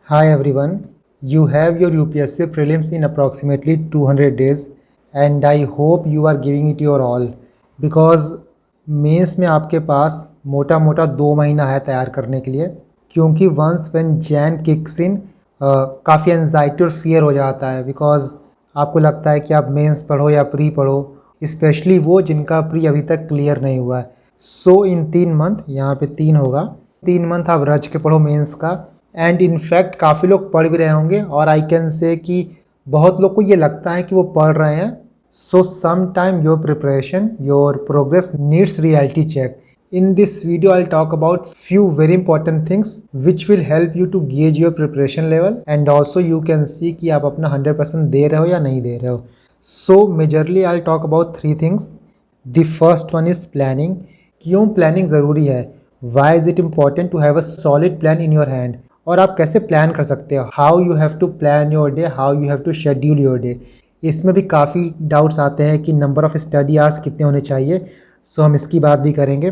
Hi everyone, you have your UPSC prelims in approximately 200 days and I hope you are giving it your all because mains में आपके पास मोटा मोटा 2 महीना है तैयार करने के लिए क्योंकि वंस व्हेन जैन किक्स इन काफ़ी एनजाइटी और फियर हो जाता है बिकॉज आपको लगता है कि आप मेंस पढ़ो या प्री पढ़ो, स्पेशली वो जिनका प्री अभी तक क्लियर नहीं हुआ है। सो इन 3 मंथ, यहाँ पे 3 होगा, 3 मंथ आप रच के पढ़ो मेंस का। एंड इनफैक्ट काफ़ी लोग पढ़ भी रहे होंगे और आई कैन से कि बहुत लोग को ये लगता है कि वो पढ़ रहे हैं। So some time your preparation, your progress needs reality check. In this video, I'll talk about few very important things which will help you to gauge your preparation level and also you can see कि आप अपना 100% दे रहे हो या नहीं दे रहे हो। So majorly I'll talk about 3 things. The first one is planning. क्यों प्लानिंग ज़रूरी है? Why is it important to have a solid plan in your hand? और आप कैसे प्लान कर सकते हो? How you have to plan your day, how you have to schedule your day. इसमें भी काफ़ी डाउट्स आते हैं कि नंबर ऑफ़ स्टडी आवर्स कितने होने चाहिए। सो हम इसकी बात भी करेंगे।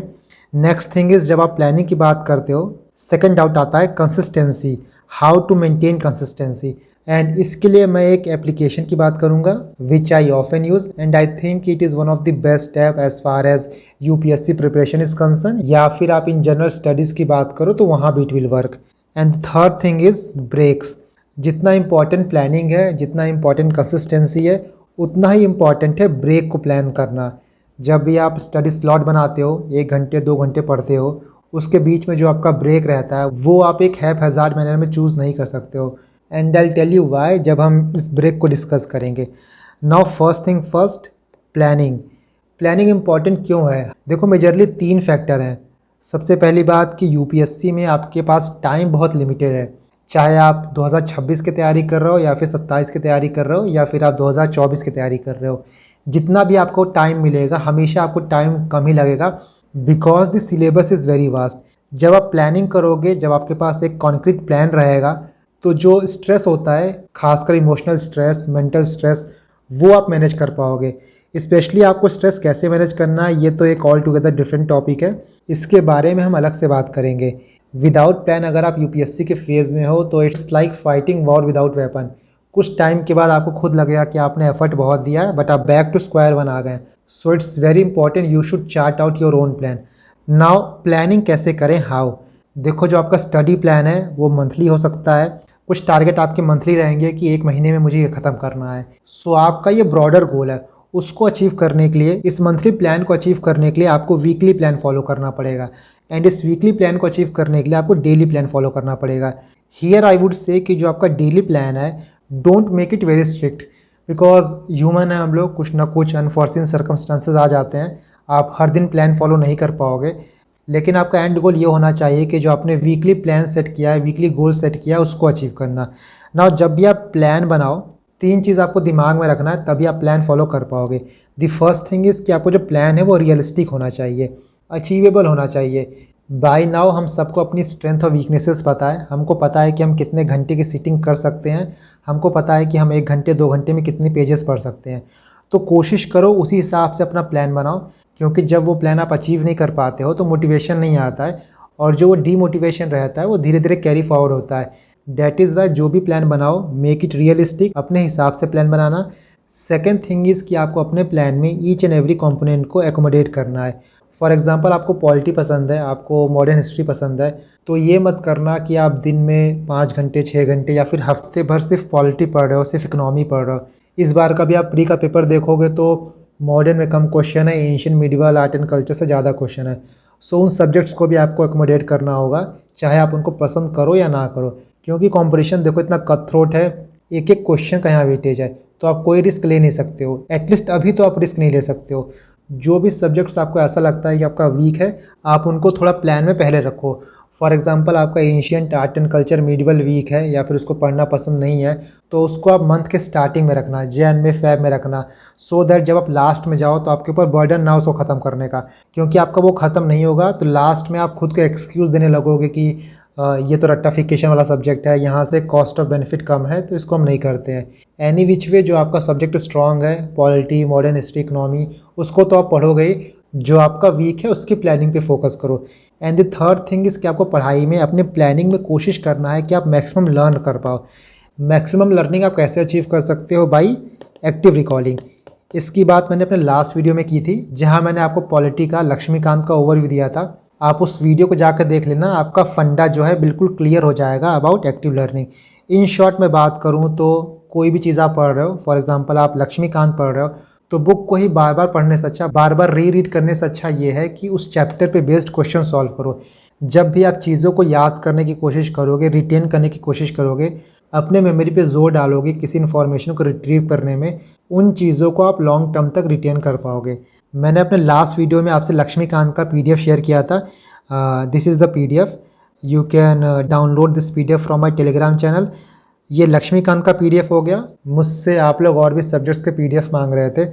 नेक्स्ट थिंग इज़, जब आप प्लानिंग की बात करते हो, सेकंड डाउट आता है consistency, how to maintain consistency. And इसके लिए मैं एक एप्लीकेशन की बात करूंगा which I often use and I think it is one of the best app as far as UPSC preparation is concern, या फिर आप इन जनरल स्टडीज़ की बात करो तो वहाँ भी it will work. And third thing is breaks. जितना इंपॉर्टेंट प्लानिंग है, जितना इंपॉर्टेंट कंसिस्टेंसी है, उतना ही इम्पॉर्टेंट है ब्रेक को प्लान करना। जब भी आप स्टडी स्लॉट बनाते हो, 1 घंटे 2 घंटे पढ़ते हो, उसके बीच में जो आपका ब्रेक रहता है वो आप एक हैज़ार्ड मैनर में चूज़ नहीं कर सकते हो। And I tell you why जब हम इस ब्रेक को डिस्कस करेंगे। Now first thing first, planning. Planning important क्यों है? देखो मेजरली 3 फैक्टर हैं। सबसे पहली बात कि यूपीएससी में आपके पास टाइम बहुत लिमिटेड है। चाहे आप 2026 की तैयारी कर रहे हो या फिर 27 की तैयारी कर रहे हो या फिर आप 2024 की तैयारी कर रहे हो, जितना भी आपको टाइम मिलेगा हमेशा आपको टाइम कम ही लगेगा because the syllabus is very vast. जब आप प्लानिंग करोगे, जब आपके पास एक कॉन्क्रीट प्लान रहेगा, तो जो स्ट्रेस होता है, खासकर इमोशनल स्ट्रेस, मेंटल स्ट्रेस, वो आप मैनेज कर पाओगे। स्पेशली आपको स्ट्रेस कैसे मैनेज करना है ये तो एक ऑल टुगेदर डिफरेंट टॉपिक है, इसके बारे में हम अलग से बात करेंगे। विदाउट प्लान अगर आप यूपीएससी के फेज़ में हो तो it's like fighting war without weapon. कुछ टाइम के बाद आपको खुद लगेगा कि आपने एफर्ट बहुत दिया है बट आप बैक टू स्क्वायर वन आ गए। So it's very important you should chart out your own plan. Now planning कैसे करें, हाउ? देखो, जो आपका स्टडी प्लान है वो मंथली हो सकता है। कुछ टारगेट आपके मंथली रहेंगे कि 1 महीने में मुझे ये ख़त्म करना है। सो आपका ये ब्रॉडर गोल है, उसको अचीव करने के लिए, इस मंथली प्लान को अचीव करने के लिए आपको वीकली प्लान फॉलो करना पड़ेगा। एंड इस वीकली प्लान को अचीव करने के लिए आपको डेली प्लान फॉलो करना पड़ेगा। हियर आई वुड से कि जो आपका डेली प्लान है, don't make it very strict because human है हम लोग, कुछ ना कुछ अनफॉर्चुनेट सर्कमस्टांसेस आ जाते हैं, आप हर दिन प्लान फॉलो नहीं कर पाओगे। लेकिन आपका एंड गोल ये होना चाहिए कि जो आपने वीकली प्लान सेट किया है, वीकली गोल सेट किया है, उसको अचीव करना। ना जब भी आप प्लान बनाओ, 3 चीज़ आपको दिमाग में रखना है तभी आप प्लान फॉलो कर पाओगे। द फर्स्ट थिंग इज़ कि आपको जो प्लान है वो रियलिस्टिक होना चाहिए, अचीवेबल होना चाहिए। बाय नाउ हम सबको अपनी स्ट्रेंथ और वीकनेसेस पता है, हमको पता है कि हम कितने घंटे की सीटिंग कर सकते हैं, हमको पता है कि हम 1 घंटे 2 घंटे में कितने पेजेस पढ़ सकते हैं। तो कोशिश करो उसी हिसाब से अपना प्लान बनाओ, क्योंकि जब वो प्लान आप अचीव नहीं कर पाते हो तो मोटिवेशन नहीं आता है और जो वो डीमोटिवेशन रहता है वो धीरे धीरे कैरी फॉरवर्ड होता है। दैट इज़ वाई जो भी प्लान बनाओ, मेक इट रियलिस्टिक, अपने हिसाब से plan banana. Second thing is कि आपको अपने प्लान में ईच एंड एवरी कॉम्पोनेंट को एकोमोडेट करना है। फॉर एग्जांपल, आपको पॉलिटी पसंद है, आपको मॉडर्न हिस्ट्री पसंद है, तो ये मत करना कि आप दिन में 5 घंटे 6 घंटे या फिर हफ्ते भर सिर्फ पॉलिटी पढ़ रहे हो, सिर्फ इकोनॉमी पढ़ रहे हो। इस बार का भी आप प्री का पेपर देखोगे तो मॉडर्न में कम क्वेश्चन है, ancient medieval art and culture से ज़्यादा क्वेश्चन है। सो उन सब्जेक्ट्स को भी आपको एकोमोडेट करना होगा, चाहे आप उनको पसंद करो या ना करो, क्योंकि कॉम्पिटिशन देखो इतना कट थ्रोट है, एक एक क्वेश्चन का यहाँ वेटेज है, तो आप कोई रिस्क ले नहीं सकते हो। एटलीस्ट अभी तो आप रिस्क नहीं ले सकते हो। जो भी सब्जेक्ट्स आपको ऐसा लगता है कि आपका वीक है, आप उनको थोड़ा प्लान में पहले रखो। फॉर एग्जांपल, आपका ancient art and culture medieval weak है या फिर उसको पढ़ना पसंद नहीं है, तो उसको आप मंथ के स्टार्टिंग में रखना, जैन में, फेब में रखना, सो दैट जब आप लास्ट में जाओ तो आपके ऊपर बर्डन ना हो उसको ख़त्म करने का। क्योंकि आपका वो ख़त्म नहीं होगा तो लास्ट में आप खुद को एक्सक्यूज़ देने लगोगे कि ये तो रट्टाफिकेशन वाला सब्जेक्ट है, यहाँ से कॉस्ट ऑफ बेनिफिट कम है तो इसको हम नहीं करते हैं। एनी विच वे जो आपका सब्जेक्ट स्ट्रॉन्ग है, पॉलिटी, मॉडर्न हिस्ट्री, इकोनॉमी, उसको तो आप पढ़ोगे ही, जो आपका वीक है उसकी प्लानिंग पे फोकस करो। And the third thing is कि आपको पढ़ाई में अपने प्लानिंग में कोशिश करना है कि आप मैक्सिमम लर्न कर पाओ। मैक्सिमम लर्निंग आप कैसे अचीव कर सकते हो? By active recalling. इसकी बात मैंने अपने लास्ट वीडियो में की थी, जहां मैंने आपको पॉलिटी का, लक्ष्मीकांत का ओवरव्यू दिया था। आप उस वीडियो को जाकर देख लेना, आपका फंडा जो है बिल्कुल क्लियर हो जाएगा about active learning. In short में बात करूं तो कोई भी चीज़ आप पढ़ रहे हो, फॉर एग्जांपल आप लक्ष्मीकांत पढ़ रहे हो, तो बुक को ही बार बार पढ़ने से अच्छा, बार बार रीड करने से अच्छा ये है कि उस चैप्टर पे बेस्ड क्वेश्चन सॉल्व करो। जब भी आप चीज़ों को याद करने की कोशिश करोगे, रिटेन करने की कोशिश करोगे, अपने मेमोरी पे जोर डालोगे किसी इन्फॉर्मेशन को रिट्रीव करने में, उन चीज़ों को आप लॉन्ग टर्म तक रिटेन कर पाओगे। मैंने अपने लास्ट वीडियो में आपसे लक्ष्मीकांत का पीडीएफ शेयर किया था। This is the PDF, you can download this PDF from my Telegram channel. ये लक्ष्मीकांत का पीडीएफ हो गया। मुझसे आप लोग और भी सब्जेक्ट्स के पीडीएफ मांग रहे थे,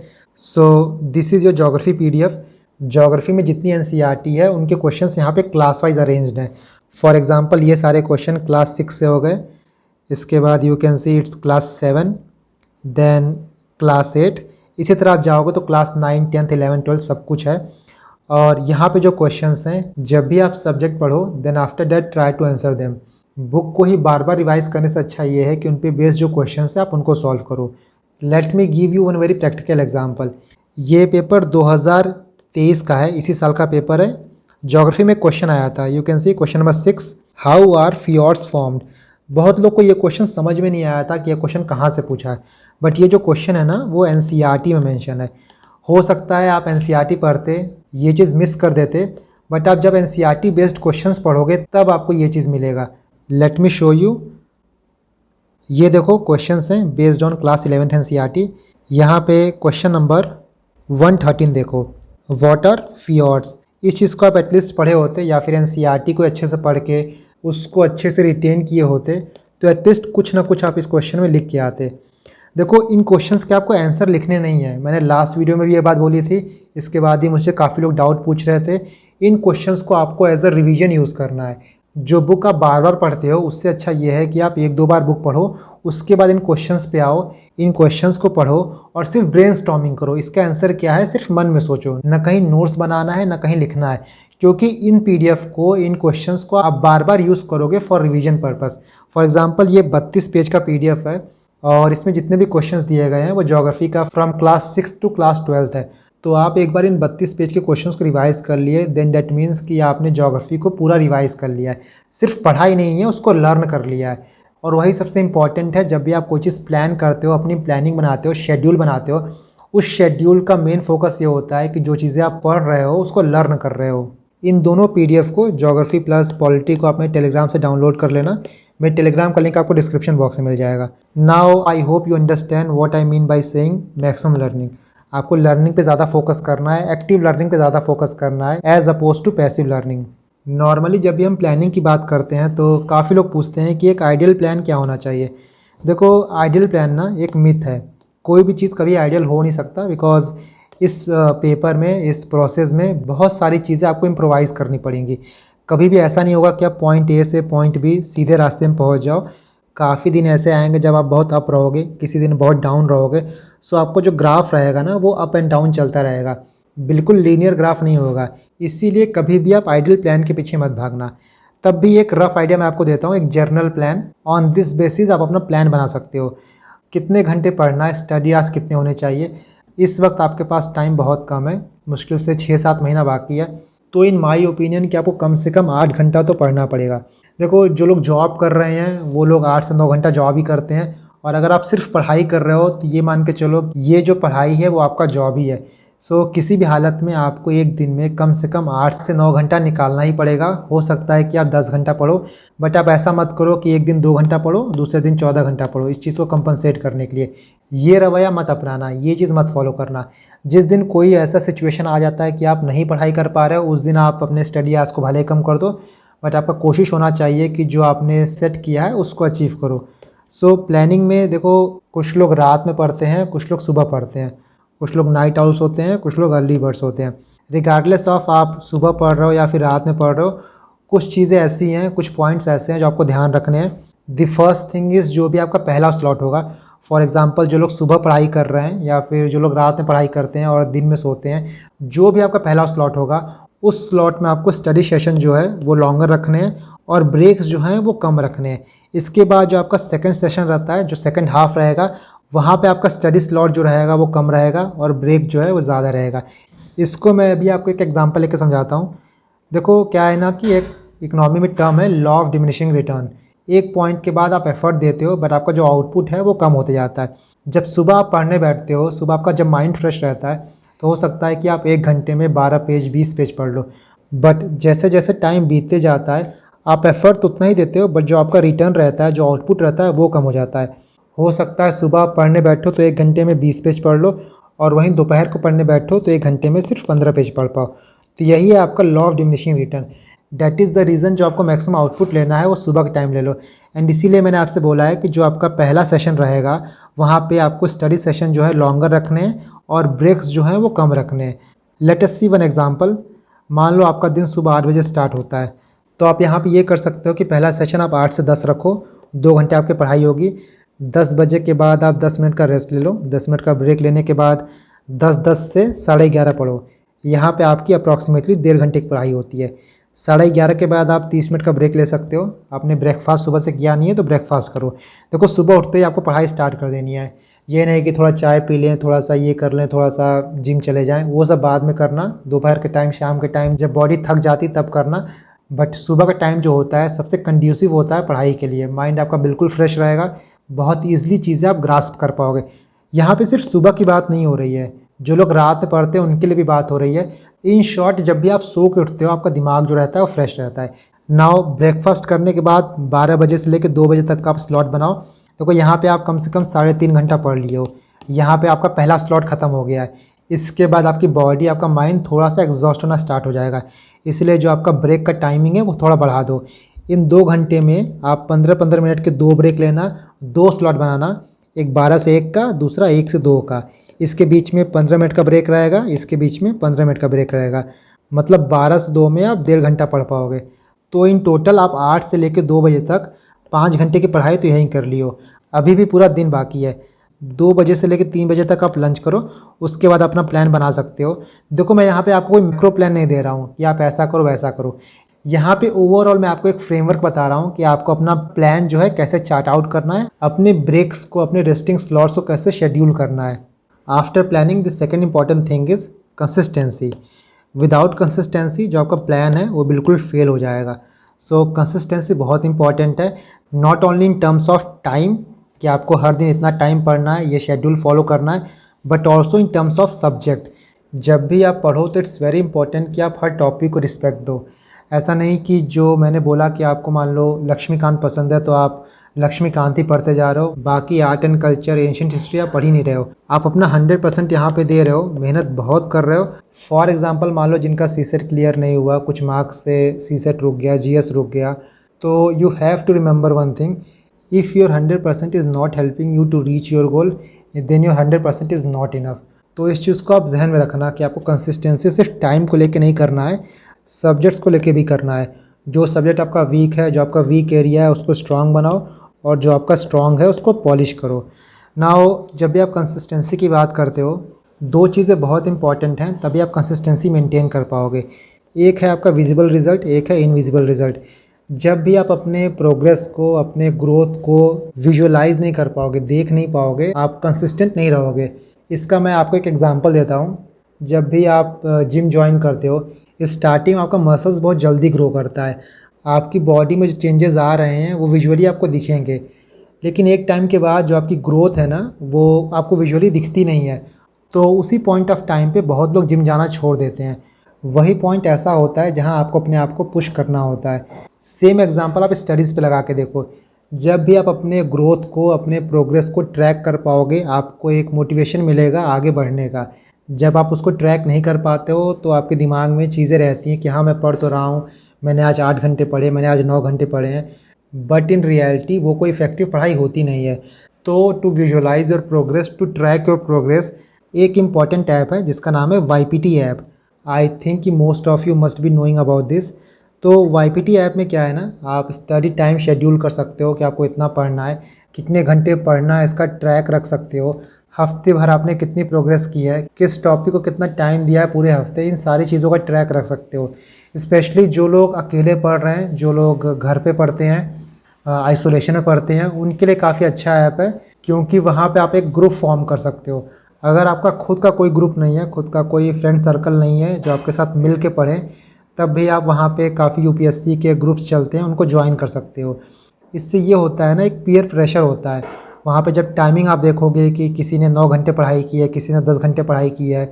so this is your geography PDF. Geography में जितनी एनसीईआरटी है उनके क्वेश्चंस यहाँ पे क्लास वाइज अरेंज्ड हैं। फॉर एग्जांपल ये सारे क्वेश्चन क्लास 6 से हो गए, इसके बाद you can see it's class 7, then class 8, इसी तरह आप जाओगे तो क्लास 9, 10, 11, 12 सब कुछ है। और यहाँ पे जो क्वेश्चंस हैं, जब भी आप सब्जेक्ट पढ़ो then after that try to answer them. Book को ही बार बार रिवाइज करने से अच्छा ये है कि उन पे बेस्ड जो क्वेश्चंस हैं आप उनको सॉल्व करो। Let me give you one very practical example. ये पेपर 2023 का है, इसी साल का पेपर है। ज्योग्राफी में क्वेश्चन आया था, you can see question number 6, how are fjords formed. बहुत लोग को ये क्वेश्चन समझ में नहीं आया था कि ये क्वेश्चन कहाँ से पूछा है, बट ये जो क्वेश्चन है ना वो एनसीईआरटी में मेंशन है। हो सकता है आप एनसीईआरटी पढ़ते ये चीज़ मिस कर देते, बट आप जब एनसीईआरटी बेस्ड क्वेश्चंस पढ़ोगे तब आपको ये चीज़ मिलेगा। Let me show you. ये देखो क्वेश्चंस हैं based on class 11th NCERT. यहाँ पे क्वेश्चन नंबर 113 देखो, व्हाट आर फियॉर्ड्स। इस चीज़ को आप एटलीस्ट पढ़े होते या फिर एनसीईआरटी को अच्छे से पढ़ के उसको अच्छे से रिटेन किए होते तो एटलीस्ट कुछ ना कुछ आप इस क्वेश्चन में लिख के आते। देखो इन क्वेश्चंस के आपको आंसर लिखने नहीं है, मैंने लास्ट वीडियो में भी ये बात बोली थी। इसके बाद ही मुझसे काफ़ी लोग डाउट पूछ रहे थे। इन क्वेश्चंस को आपको एज अ रिवीजन यूज़ करना है। जो बुक आप बार बार पढ़ते हो उससे अच्छा ये है कि आप 1-2 बार बुक पढ़ो, उसके बाद इन क्वेश्चंस पे आओ, इन क्वेश्चंस को पढ़ो और सिर्फ ब्रेनस्टॉर्मिंग करो। इसका आंसर क्या है सिर्फ मन में सोचो, ना कहीं नोट्स बनाना है ना कहीं लिखना है, क्योंकि इन पीडीएफ को, इन क्वेश्चंस को आप बार बार यूज़ करोगे for revision purpose. For example ये 32 पेज का पीडीएफ है और इसमें जितने भी क्वेश्चंस दिए गए हैं वो ज्योग्राफी का फ्रॉम क्लास 6 टू क्लास 12 है। तो आप एक बार इन 32 पेज के क्वेश्चंस को रिवाइज कर लिए, देन दैट मीन्स कि आपने ज्योग्राफी को पूरा रिवाइज कर लिया है। सिर्फ पढ़ाई नहीं है, उसको लर्न कर लिया है। और वही सबसे इंपॉर्टेंट है, जब भी आप कोई चीज़ प्लान करते हो, अपनी प्लानिंग बनाते हो, शेड्यूल बनाते हो, उस शेड्यूल का मेन फोकस ये होता है कि जो चीज़ें आप पढ़ रहे हो उसको लर्न कर रहे हो। इन दोनों पीडीएफ को, ज्योग्राफी प्लस पॉलिटी को, आप मेरे टेलीग्राम से डाउनलोड कर लेना। मेरे टेलीग्राम का लिंक आपको डिस्क्रिप्शन बॉक्स में मिल जाएगा। Now I hope you understand what I mean by saying maximum learning. आपको लर्निंग पे ज़्यादा फोकस करना है, एक्टिव लर्निंग पे ज़्यादा फोकस करना है as opposed to passive learning. Normally जब भी हम प्लानिंग की बात करते हैं तो काफ़ी लोग पूछते हैं कि एक आइडियल प्लान क्या होना चाहिए। देखो आइडियल प्लान ना एक मिथ है, कोई भी चीज़ कभी आइडियल हो नहीं सकता, बिकॉज इस पेपर में, इस प्रोसेस में बहुत सारी चीज़ें आपको इम्प्रोवाइज़ करनी पड़ेंगी। कभी भी ऐसा नहीं होगा कि आप पॉइंट ए से पॉइंट बी सीधे रास्ते में पहुंच जाओ। काफ़ी दिन ऐसे आएंगे जब आप बहुत अप रहोगे, किसी दिन बहुत डाउन रहोगे। सो आपको जो ग्राफ रहेगा ना वो अप एंड डाउन चलता रहेगा, बिल्कुल लीनियर ग्राफ नहीं होगा। इसीलिए कभी भी आप आइडियल प्लान के पीछे मत भागना। तब भी एक रफ आइडिया मैं आपको देता हूँ, एक journal plan. On this basis आप अपना प्लान बना सकते हो। कितने घंटे पढ़ना है, स्टडी आवर्स कितने होने चाहिए। इस वक्त आपके पास टाइम बहुत कम है, मुश्किल से 6-7 महीना बाकी है। तो इन माई ओपिनियन कि आपको कम से कम 8 घंटा तो पढ़ना पड़ेगा। देखो जो लोग जॉब कर रहे हैं वो लोग 8 से 9 घंटा जॉब ही करते हैं, और अगर आप सिर्फ पढ़ाई कर रहे हो तो ये मान के चलो ये जो पढ़ाई है वो आपका जॉब ही है। सो किसी भी हालत में आपको एक दिन में कम से कम 8 से 9 घंटा निकालना ही पड़ेगा। हो सकता है कि आप 10 घंटा पढ़ो, बट आप ऐसा मत करो कि एक दिन 2 घंटा पढ़ो, दूसरे दिन 14 घंटा पढ़ो। इस चीज़ को कंपनसेट करने के लिए ये रवैया मत अपनाना, ये चीज़ मत फॉलो करना। जिस दिन कोई ऐसा सिचुएशन आ जाता है कि आप नहीं पढ़ाई कर पा रहे हो, उस दिन आप अपने स्टडी आवर्स को भले कम कर दो, बट आपका कोशिश होना चाहिए कि जो आपने सेट किया है उसको अचीव करो। सो प्लानिंग में देखो, कुछ लोग रात में पढ़ते हैं, कुछ लोग सुबह पढ़ते हैं, कुछ लोग नाइट आउल्स होते हैं, कुछ लोग अर्ली बर्ड्स होते हैं। रिगार्डलेस ऑफ आप सुबह पढ़ रहे हो या फिर रात में पढ़ रहे हो, कुछ चीज़ें ऐसी हैं, कुछ पॉइंट्स ऐसे हैं जो आपको ध्यान रखने हैं। द फर्स्ट थिंग इज़, जो भी आपका पहला स्लॉट होगा, फॉर एग्ज़ाम्पल जो लोग सुबह पढ़ाई कर रहे हैं या फिर जो लोग रात में पढ़ाई करते हैं और दिन में सोते हैं, जो भी आपका पहला स्लॉट होगा उस स्लॉट में आपको स्टडी सेशन जो है वो लॉन्गर रखने हैं और ब्रेक्स जो हैं वो कम रखने हैं। इसके बाद जो आपका सेकंड सेशन रहता है, जो सेकंड हाफ रहेगा, वहाँ पे आपका स्टडी स्लॉट जो रहेगा वो कम रहेगा और ब्रेक जो है वो ज़्यादा रहेगा। इसको मैं अभी आपको एक एग्जांपल लेके समझाता हूँ। देखो क्या है ना कि एक इकोनॉमी में टर्म है लॉ ऑफ डिमिनिशिंग रिटर्न। एक पॉइंट के बाद आप एफर्ट देते हो बट आपका जो आउटपुट है वो कम होते जाता है। जब सुबह आप पढ़ने बैठते हो, सुबह आपका जब माइंड फ्रेश रहता है, तो हो सकता है कि आप 1 घंटे में 12 पेज 20 पेज पढ़ लो। बट जैसे जैसे टाइम बीतते जाता है आप एफर्ट तो उतना ही देते हो बट जो आपका रिटर्न रहता है, जो आउटपुट रहता है वो कम हो जाता है। हो सकता है सुबह आप पढ़ने बैठो तो 1 घंटे में 20 पेज पढ़ लो और वहीं दोपहर को पढ़ने बैठो तो 1 घंटे में सिर्फ 15 पेज पढ़ पाओ। तो यही है आपका law of diminishing return. That is the reason जो आपको मैक्सिमम आउटपुट लेना है वो सुबह का टाइम ले लो। एंड इसीलिए मैंने आपसे बोला है कि जो आपका पहला सेशन रहेगा वहाँ पे आपको स्टडी सेशन जो है लॉन्गर रखने हैं और ब्रेक्स जो हैं वो कम रखने हैं। लेट अस सी वन एग्जांपल। मान लो आपका दिन सुबह 8 बजे स्टार्ट होता है, तो आप यहाँ पे ये कर सकते हो कि पहला सेशन आप 8 से 10 रखो, 2 घंटे आपकी पढ़ाई होगी। 10 बजे के बाद आप 10 मिनट का रेस्ट ले लो, 10 मिनट का ब्रेक लेने के बाद 10 से 11:30 पढ़ो। यहाँ पे आपकी अप्रॉक्सीमेटली 1.5 घंटे की पढ़ाई होती है। 11:30 के बाद आप 30 मिनट का ब्रेक ले सकते हो। आपने ब्रेकफास्ट सुबह से किया नहीं है तो ब्रेकफास्ट करो। देखो सुबह उठते ही आपको पढ़ाई स्टार्ट कर देनी है। ये नहीं कि थोड़ा चाय पी लें, थोड़ा सा ये कर लें, थोड़ा सा जिम चले जाएं, वो सब बाद में करना। दोपहर के टाइम, शाम के टाइम जब बॉडी थक जाती तब करना। बट सुबह का टाइम जो होता है सबसे कंड्यूसिव होता है पढ़ाई के लिए। माइंड आपका बिल्कुल फ्रेश रहेगा, बहुत ईजिली चीज़ें आप ग्रास्प कर पाओगे। यहाँ पे सिर्फ सुबह की बात नहीं हो रही है, जो लोग रात में पढ़ते हैं उनके लिए भी बात हो रही है। इन शॉर्ट, जब भी आप सो के उठते हो आपका दिमाग जो रहता है वो फ्रेश रहता है। नाउ ब्रेकफास्ट करने के बाद 12 बजे से लेकर 2 बजे तक का आप स्लॉट बनाओ। देखो यहाँ पे आप कम से कम 3.5 घंटा पढ़ लिए हो। यहाँ पे आपका पहला स्लॉट ख़त्म हो गया है। इसके बाद आपकी बॉडी, आपका माइंड थोड़ा सा एग्जॉस्ट होना स्टार्ट हो जाएगा। इसलिए जो आपका ब्रेक का टाइमिंग है वो थोड़ा बढ़ा दो। इन 2 घंटे में आप 15-15 मिनट के 2 ब्रेक लेना, 2 स्लॉट बनाना, एक 12 से 1 का, दूसरा 1 से 2 का। इसके बीच में 15 मिनट का ब्रेक रहेगा, इसके बीच में 15 मिनट का ब्रेक रहेगा। मतलब 12 से 2 में आप 1.5 घंटा पढ़ पाओगे। तो इन टोटल आप 8 से लेकर 2 बजे तक 5 घंटे की पढ़ाई तो यहीं कर लियो। अभी भी पूरा दिन बाकी है। 2 बजे से लेकर 3 बजे तक आप लंच करो, उसके बाद अपना प्लान बना सकते हो। देखो मैं यहाँ पे आपको कोई मैक्रो प्लान नहीं दे रहा हूँ कि आप ऐसा करो वैसा करो। यहाँ पे ओवरऑल मैं आपको एक फ्रेमवर्क बता रहा हूँ कि आपको अपना प्लान जो है कैसे चार्ट आउट करना है, अपने ब्रेक्स को, अपने रेस्टिंग स्लॉट्स को कैसे शेड्यूल करना है। After planning the second important thing is consistency. Without consistency जो आपका प्लान है वो बिल्कुल फेल हो जाएगा। सो कंसिस्टेंसी बहुत इंपॉर्टेंट है, not only in terms of time कि आपको हर दिन इतना टाइम पढ़ना है, ये शेड्यूल फॉलो करना है, but also in terms of subject. जब भी आप पढ़ो तो इट्स वेरी इंपॉर्टेंट कि आप हर टॉपिक को रिस्पेक्ट दो। ऐसा नहीं कि जो मैंने बोला कि आपको मान लो लक्ष्मीकांत पसंद है तो आप लक्ष्मीकांत ही पढ़ते जा रहे हो, बाकी art and culture, ancient history आप पढ़ ही नहीं रहे हो। आप अपना 100% यहाँ पे दे रहे हो, मेहनत बहुत कर रहे हो। फॉर एग्जांपल मान लो जिनका सीसेट क्लियर नहीं हुआ, कुछ मार्क्स से सीसेट रुक गया, जीएस रुक गया, तो you have to remember one thing, if your 100% is not helping you to reach your goal, then your 100% is not enough. तो इस चीज़ को आप जहन में रखना कि आपको कंसिस्टेंसी सिर्फ टाइम को लेकर नहीं करना है, सब्जेक्ट्स को लेके भी करना है। जो सब्जेक्ट आपका वीक है, जो आपका वीक एरिया है, उसको स्ट्रांग बनाओ और जो आपका स्ट्रांग है उसको पॉलिश करो। नाउ जब भी आप कंसिस्टेंसी की बात करते हो, 2 चीज़ें बहुत इंपॉर्टेंट हैं, तभी आप कंसिस्टेंसी मेंटेन कर पाओगे। एक है आपका विजिबल रिज़ल्ट, एक है इनविजिबल रिज़ल्ट। जब भी आप अपने प्रोग्रेस को, अपने ग्रोथ को विजुअलाइज नहीं कर पाओगे, देख नहीं पाओगे, आप कंसिस्टेंट नहीं रहोगे। इसका मैं आपको एक एग्जांपल देता हूँ। जब भी आप जिम ज्वाइन करते हो, स्टार्टिंग में आपका मसल्स बहुत जल्दी ग्रो करता है, आपकी बॉडी में जो चेंजेस आ रहे हैं वो विजुअली आपको दिखेंगे। लेकिन एक टाइम के बाद जो आपकी ग्रोथ है ना, वो आपको विजुअली दिखती नहीं है। तो उसी पॉइंट ऑफ टाइम पे बहुत लोग जिम जाना छोड़ देते हैं। वही पॉइंट ऐसा होता है जहां आपको अपने आप को पुश करना होता है। सेम एग्जांपल आप स्टडीज़ पे लगा के देखो। जब भी आप अपने ग्रोथ को, अपने प्रोग्रेस को ट्रैक कर पाओगे, आपको एक मोटिवेशन मिलेगा आगे बढ़ने का। जब आप उसको ट्रैक नहीं कर पाते हो तो आपके दिमाग में चीज़ें रहती हैं कि हाँ मैं पढ़ तो रहा हूँ, मैंने आज 8 घंटे पढ़े, मैंने आज 9 घंटे पढ़े हैं, बट इन रियलिटी वो कोई इफेक्टिव पढ़ाई होती नहीं है। तो to visualise your progress, to track your progress, एक इम्पॉर्टेंट ऐप है जिसका नाम है YPT ऐप। आई थिंक कि most of you must be knowing about this. तो YPT ऐप में क्या है ना, आप स्टडी टाइम शेड्यूल कर सकते हो कि आपको इतना पढ़ना है। कितने घंटे पढ़ना है इसका ट्रैक रख सकते हो, हफ्ते भर आपने कितनी प्रोग्रेस की है, किस टॉपिक को कितना टाइम दिया है पूरे हफ्ते, इन सारी चीज़ों का ट्रैक रख सकते हो। स्पेशली जो लोग अकेले पढ़ रहे हैं, जो लोग घर पे पढ़ते हैं, आइसोलेशन में पढ़ते हैं, उनके लिए काफ़ी अच्छा ऐप है, क्योंकि वहाँ पे आप एक ग्रुप फॉर्म कर सकते हो। अगर आपका खुद का कोई ग्रुप नहीं है, खुद का कोई फ्रेंड सर्कल नहीं है जो आपके साथ मिल के पढ़ें, तब भी आप वहाँ पे काफ़ी यूपीएससी के ग्रुप्स चलते हैं, उनको ज्वाइन कर सकते हो। इससे ये होता है ना, एक पीयर प्रेशर होता है वहाँ पे। जब टाइमिंग आप देखोगे कि किसी ने 9 घंटे पढ़ाई की है, किसी ने 10 घंटे पढ़ाई की है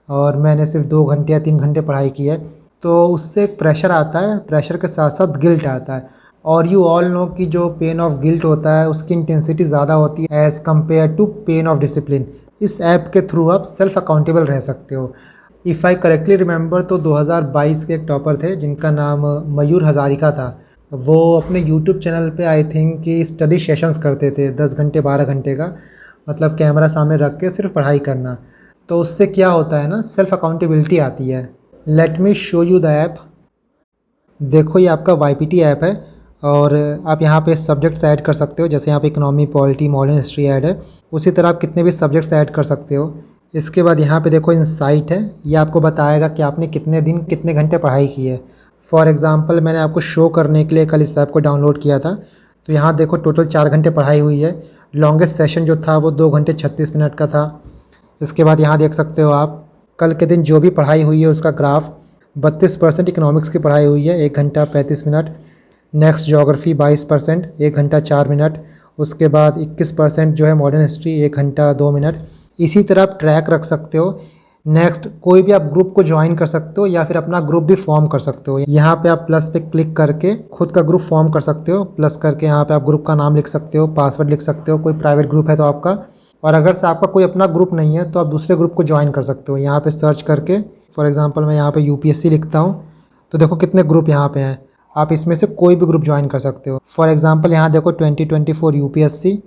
और मैंने सिर्फ 2 घंटे या 3 घंटे पढ़ाई की है, तो उससे एक प्रेशर आता है, प्रेशर के साथ साथ गिल्ट आता है। और यू ऑल नो कि जो पेन ऑफ गिल्ट होता है उसकी इंटेंसिटी ज़्यादा होती है as compare to pain of discipline. इस ऐप के थ्रू आप सेल्फ अकाउंटेबल रह सकते हो। इफ़ आई करेक्टली रिमेंबर तो 2022 के एक टॉपर थे जिनका नाम मयूर हज़ारिका था। वो अपने यूट्यूब चैनल पे आई थिंक कि स्टडी सेशंस करते थे 10 घंटे 12 घंटे का, मतलब कैमरा सामने रख के सिर्फ पढ़ाई करना। तो उससे क्या होता है ना, सेल्फ अकाउंटेबिलिटी आती है। Let me show you the app. देखो ये आपका वाईपीटी ऐप है और आप यहाँ पे सब्जेक्ट्स ऐड कर सकते हो। जैसे यहाँ पे economy, polity, modern history add है, उसी तरह आप कितने भी सब्जेक्ट्स ऐड कर सकते हो। इसके बाद यहाँ पे देखो इंसाइट है, ये आपको बताएगा कि आपने कितने दिन कितने घंटे पढ़ाई की है। फॉर एग्ज़ाम्पल मैंने आपको शो करने के लिए कल इस ऐप को डाउनलोड किया था, तो यहाँ देखो टोटल 4 घंटे पढ़ाई हुई है। लॉन्गेस्ट सेशन जो था वो 2 घंटे 36 मिनट का था। इसके बाद यहाँ देख सकते हो आप कल के दिन जो भी पढ़ाई हुई है उसका ग्राफ। 32% इकोनॉमिक्स की पढ़ाई हुई है, 1 घंटा 35 मिनट। नेक्स्ट ज्योग्राफी 22%, 1 घंटा 4 मिनट। उसके बाद 21% जो है मॉडर्न हिस्ट्री, 1 घंटा 2 मिनट। इसी तरह आप ट्रैक रख सकते हो। नेक्स्ट कोई भी आप ग्रुप को ज्वाइन कर सकते हो या फिर अपना ग्रुप भी फॉर्म कर सकते हो। यहाँ पे आप प्लस पे क्लिक करके खुद का ग्रुप फॉर्म कर सकते हो। प्लस करके यहाँ पे आप ग्रुप का नाम लिख सकते हो, पासवर्ड लिख सकते हो, कोई प्राइवेट ग्रुप है तो आपका। और अगर से आपका कोई अपना ग्रुप नहीं है तो आप दूसरे ग्रुप को ज्वाइन कर सकते हो। यहाँ पे सर्च करके फॉर एग्जांपल मैं यहाँ पे यूपीएससी लिखता हूँ, तो देखो कितने ग्रुप यहाँ पे हैं। आप इसमें से कोई भी ग्रुप ज्वाइन कर सकते हो। फॉर एग्जांपल यहाँ देखो 2024 यूपीएससी,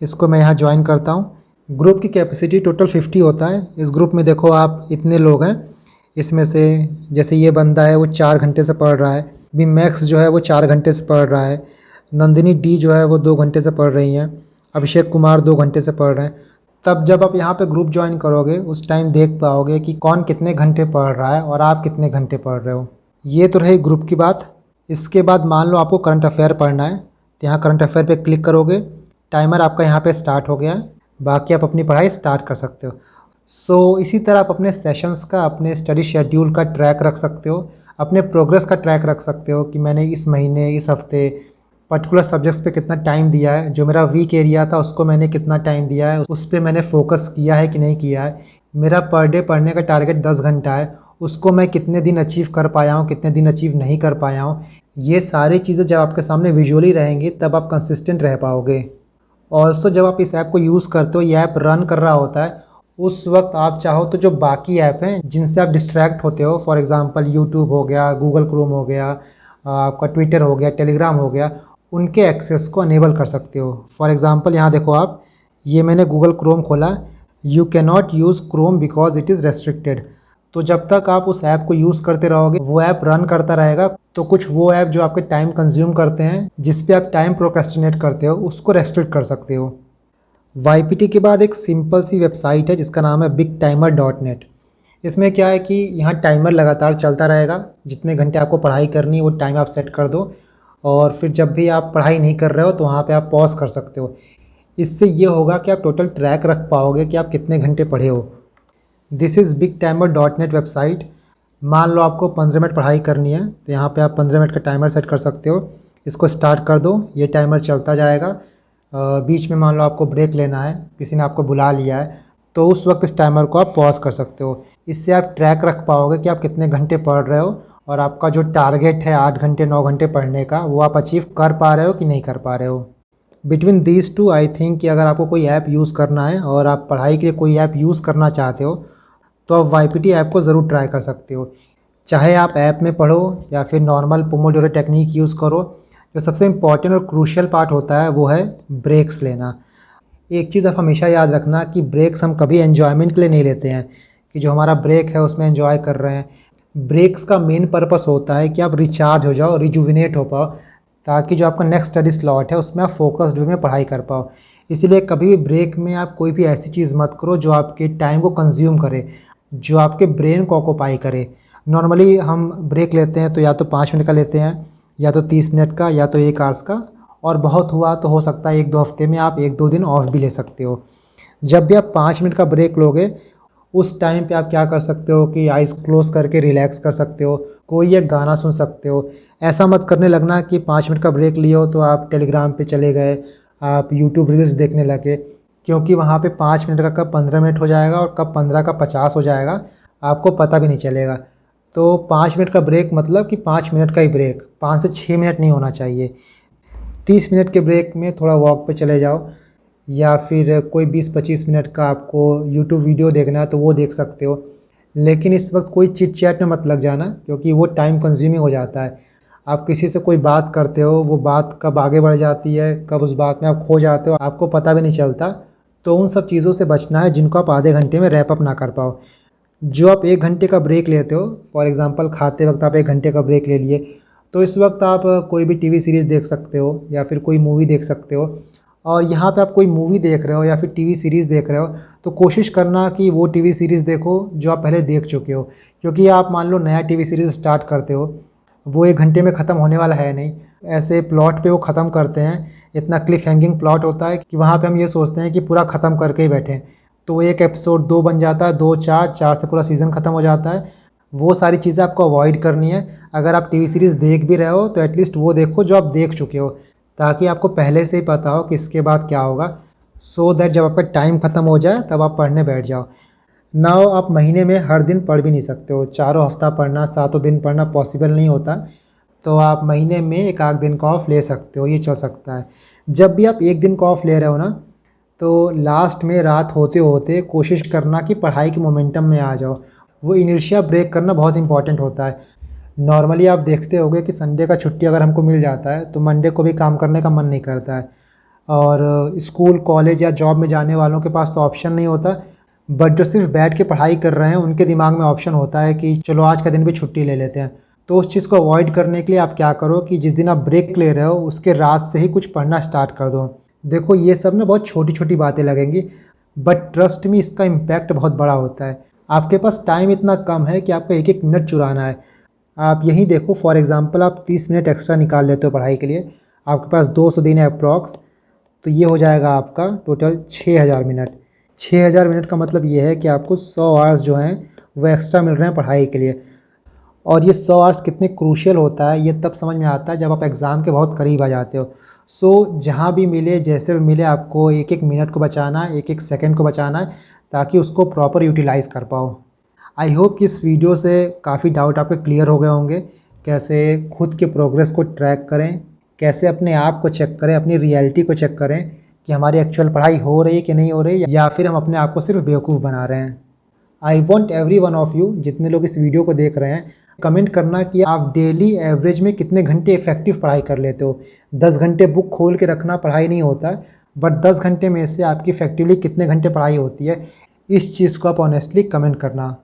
इसको मैं यहाँ ज्वाइन करता हूँ। ग्रुप की कैपेसिटी टोटल 50 होता है। इस ग्रुप में देखो आप इतने लोग हैं, इसमें से जैसे ये बंदा है वो 4 घंटे से पढ़ रहा है, बी मैक्स जो है वो 4 घंटे से पढ़ रहा है, नंदिनी डी जो है वो 2 घंटे से पढ़ रही हैं, अभिषेक कुमार 2 घंटे से पढ़ रहे हैं। तब जब आप यहाँ पे ग्रुप ज्वाइन करोगे उस टाइम देख पाओगे कि कौन कितने घंटे पढ़ रहा है और आप कितने घंटे पढ़ रहे हो। ये तो रही ग्रुप की बात। इसके बाद मान लो आपको करंट अफेयर पढ़ना है, तो यहाँ करंट अफेयर पे क्लिक करोगे, टाइमर आपका यहाँ पे स्टार्ट हो गया है, बाकी आप अपनी पढ़ाई स्टार्ट कर सकते हो। सो इसी तरह आप अपने सेशंस का, अपने स्टडी शेड्यूल का ट्रैक रख सकते हो, अपने प्रोग्रेस का ट्रैक रख सकते हो कि मैंने इस महीने, इस हफ्ते पर्टिकुलर सब्जेक्ट्स पे कितना टाइम दिया है, जो मेरा वीक एरिया था उसको मैंने कितना टाइम दिया है, उस पर मैंने फोकस किया है कि नहीं किया है। मेरा पर डे पढ़ने का टारगेट 10 घंटा है, उसको मैं कितने दिन अचीव कर पाया हूँ, कितने दिन अचीव नहीं कर पाया हूँ। ये सारी चीज़ें जब आपके सामने विजुअली रहेंगी तब आप कंसिस्टेंट रह पाओगे। ऑल्सो जब आप इस ऐप को यूज़ करते हो, ये ऐप रन कर रहा होता है, उस वक्त आप चाहो तो जो बाकी ऐप हैं जिनसे आप डिस्ट्रैक्ट होते हो, फॉर एग्जांपल यूट्यूब हो गया, गूगल क्रोम हो गया, आपका ट्विटर हो गया, टेलीग्राम हो गया, उनके एक्सेस को अनेबल कर सकते हो। फॉर एग्जांपल यहाँ देखो आप, ये मैंने गूगल क्रोम खोला, you can not use Chrome because it is restricted. तो जब तक आप उस ऐप को यूज़ करते रहोगे वो ऐप रन करता रहेगा। तो कुछ वो ऐप जो आपके टाइम कंज्यूम करते हैं, जिस पे आप टाइम प्रोक्रेस्टिनेट करते हो, उसको रेस्ट्रिक्ट कर सकते हो। वाईपीटी के बाद एक सिंपल सी वेबसाइट है जिसका नाम है bigtimer.net। इसमें क्या है कि यहाँ टाइमर लगातार चलता रहेगा, जितने घंटे आपको पढ़ाई करनी है वो टाइम आप सेट कर दो, और फिर जब भी आप पढ़ाई नहीं कर रहे हो तो वहाँ पे आप पॉज कर सकते हो। इससे ये होगा कि आप टोटल ट्रैक रख पाओगे कि आप कितने घंटे पढ़े हो। This is bigtimer.net website. मान लो आपको 15 मिनट पढ़ाई करनी है, तो यहाँ पे आप 15 मिनट का टाइमर सेट कर सकते हो। इसको स्टार्ट कर दो, ये टाइमर चलता जाएगा। बीच में मान लो आपको ब्रेक लेना है, किसी ने आपको बुला लिया है, तो उस वक्त इस टाइमर को आप पॉज कर सकते हो। इससे आप ट्रैक रख पाओगे कि आप कितने घंटे पढ़ रहे हो, और आपका जो टारगेट है 8 घंटे 9 घंटे पढ़ने का, वो आप अचीव कर पा रहे हो कि नहीं कर पा रहे हो। Between these two I think कि अगर आपको कोई ऐप यूज़ करना है और आप पढ़ाई के लिए कोई ऐप यूज़ करना चाहते हो, तो आप वाईपीटी ऐप को ज़रूर ट्राई कर सकते हो। चाहे आप ऐप में पढ़ो या फिर नॉर्मल पोमोडोरो टेक्निक यूज़ करो, जो सबसे इम्पॉर्टेंट और क्रूशियल पार्ट होता है वो है ब्रेक्स लेना। एक चीज़ आप हमेशा याद रखना कि ब्रेक्स हम कभी एन्जॉयमेंट के लिए नहीं लेते हैं, कि जो हमारा ब्रेक है उसमें एन्जॉय कर रहे हैं। ब्रेक्स का मेन पर्पस होता है कि आप रिचार्ज हो जाओ, रिजुविनेट हो पाओ, ताकि जो आपका नेक्स्ट स्टडी स्लॉट है उसमें आप फोकस्ड वे में पढ़ाई कर पाओ। इसीलिए कभी भी ब्रेक में आप कोई भी ऐसी चीज़ मत करो जो आपके टाइम को कंज्यूम करे, जो आपके ब्रेन को ऑक्यूपाई करे। नॉर्मली हम ब्रेक लेते हैं तो या तो 5 मिनट का लेते हैं, या तो 30 मिनट का, या तो 1 आवर्स का, और बहुत हुआ तो हो सकता है 1-2 हफ्ते में आप 1-2 दिन ऑफ भी ले सकते हो। जब भी आप 5 मिनट का ब्रेक लोगे उस टाइम पे आप क्या कर सकते हो कि आइज़ क्लोज करके रिलैक्स कर सकते हो, कोई एक गाना सुन सकते हो। ऐसा मत करने लगना कि 5 मिनट का ब्रेक लिए हो तो आप टेलीग्राम पे चले गए, आप यूट्यूब रील्स देखने लगे, क्योंकि वहाँ पे 5 मिनट का कब 15 मिनट हो जाएगा और कब 15 का 50 हो जाएगा आपको पता भी नहीं चलेगा। तो 5 मिनट का ब्रेक मतलब कि 5 मिनट का ही ब्रेक, 5 से 6 मिनट नहीं होना चाहिए। 30 मिनट के ब्रेक में थोड़ा वॉक पे चले जाओ, या फिर कोई 20-25 मिनट का आपको यूट्यूब वीडियो देखना है तो वो देख सकते हो। लेकिन इस वक्त कोई चिट चैट में मत लग जाना, क्योंकि वो टाइम कंज्यूमिंग हो जाता है। आप किसी से कोई बात करते हो, वो बात कब आगे बढ़ जाती है, कब उस बात में आप खो जाते हो, आपको पता भी नहीं चलता। तो उन सब चीज़ों से बचना है जिनको आप आधे घंटे में रैप अप ना कर पाओ। जो आप 1 घंटे का ब्रेक लेते हो, फॉर एग्ज़ाम्पल खाते वक्त आप 1 घंटे का ब्रेक ले लिए, तो इस वक्त आप कोई भी टीवी सीरीज़ देख सकते हो या फिर कोई मूवी देख सकते हो। और यहाँ पे आप कोई मूवी देख रहे हो या फिर टीवी सीरीज़ देख रहे हो तो कोशिश करना कि वो टीवी सीरीज़ देखो जो आप पहले देख चुके हो, क्योंकि आप मान लो नया टीवी सीरीज़ स्टार्ट करते हो, वो 1 घंटे में ख़त्म होने वाला है नहीं। ऐसे प्लॉट पे वो ख़त्म करते हैं, इतना क्लिफ हैंगिंग प्लॉट होता है कि वहाँ पे हम ये सोचते हैं कि पूरा ख़त्म करके ही बैठें। तो एक एपिसोड 2 बन जाता है, 2 4 4 से पूरा सीज़न ख़त्म हो जाता है। वो सारी चीज़ें आपको अवॉइड करनी है। अगर आप टीवी सीरीज़ देख भी रहे हो तो एटलीस्ट वो देखो जो आप देख चुके हो, ताकि आपको पहले से ही पता हो कि इसके बाद क्या होगा, सो दैट जब आपका टाइम ख़त्म हो जाए तब आप पढ़ने बैठ जाओ। नाउ आप महीने में हर दिन पढ़ भी नहीं सकते हो, चारों हफ्ता पढ़ना, 7 दिन पढ़ना पॉसिबल नहीं होता। तो आप महीने में 1 आध दिन का ऑफ ले सकते हो, ये चल सकता है। जब भी आप 1 दिन का ऑफ ले रहे हो ना, तो लास्ट में रात होते होते कोशिश करना कि पढ़ाई के मोमेंटम में आ जाओ। वो इनर्शिया ब्रेक करना बहुत इंपॉर्टेंट होता है। नॉर्मली आप देखते होंगे कि संडे का छुट्टी अगर हमको मिल जाता है तो मंडे को भी काम करने का मन नहीं करता है। और स्कूल, कॉलेज या जॉब में जाने वालों के पास तो ऑप्शन नहीं होता, बट जो सिर्फ बैठ के पढ़ाई कर रहे हैं उनके दिमाग में ऑप्शन होता है कि चलो आज का दिन भी छुट्टी ले लेते हैं। तो उस चीज़ को अवॉइड करने के लिए आप क्या करो कि जिस दिन आप ब्रेक ले रहे हो उसके रात से ही कुछ पढ़ना स्टार्ट कर दो। देखो ये सब ना बहुत छोटी छोटी बातें लगेंगी, बट ट्रस्ट में इसका इम्पैक्ट बहुत बड़ा होता है। आपके पास टाइम इतना कम है कि आपको 1-1 मिनट चुराना है। आप यही देखो, फॉर एग्ज़ाम्पल आप 30 मिनट एक्स्ट्रा निकाल लेते हो पढ़ाई के लिए, आपके पास 200 दिन है अप्रॉक्स, तो ये हो जाएगा आपका टोटल 6000 मिनट। 6000 मिनट का मतलब ये है कि आपको 100 आवर्स जो हैं वो एक्स्ट्रा मिल रहे हैं पढ़ाई के लिए। और ये 100 आवर्स कितने क्रूशियल होता है ये तब समझ में आता है जब आप एग्ज़ाम के बहुत करीब आ जाते हो। सो जहाँ भी मिले, जैसे भी मिले, आपको 1-1 मिनट को बचाना है, 1-1 सेकंड को बचाना है, ताकि उसको प्रॉपर यूटिलाइज़ कर पाओ। आई होप कि इस वीडियो से काफ़ी डाउट आपके क्लियर हो गए होंगे। कैसे खुद के प्रोग्रेस को ट्रैक करें, कैसे अपने आप को चेक करें, अपनी रियलिटी को चेक करें कि हमारी एक्चुअल पढ़ाई हो रही है कि नहीं हो रही, या फिर हम अपने आप को सिर्फ बेवकूफ़ बना रहे हैं। I want every one of you, जितने लोग इस वीडियो को देख रहे हैं, कमेंट करना कि आप डेली एवरेज में कितने घंटे इफेक्टिव पढ़ाई कर लेते हो। 10 घंटे बुक खोल के रखना पढ़ाई नहीं होता है, बट 10 घंटे में से आपकी इफेक्टिवली कितने घंटे पढ़ाई होती है, इस चीज़ को आप ऑनेस्टली कमेंट करना।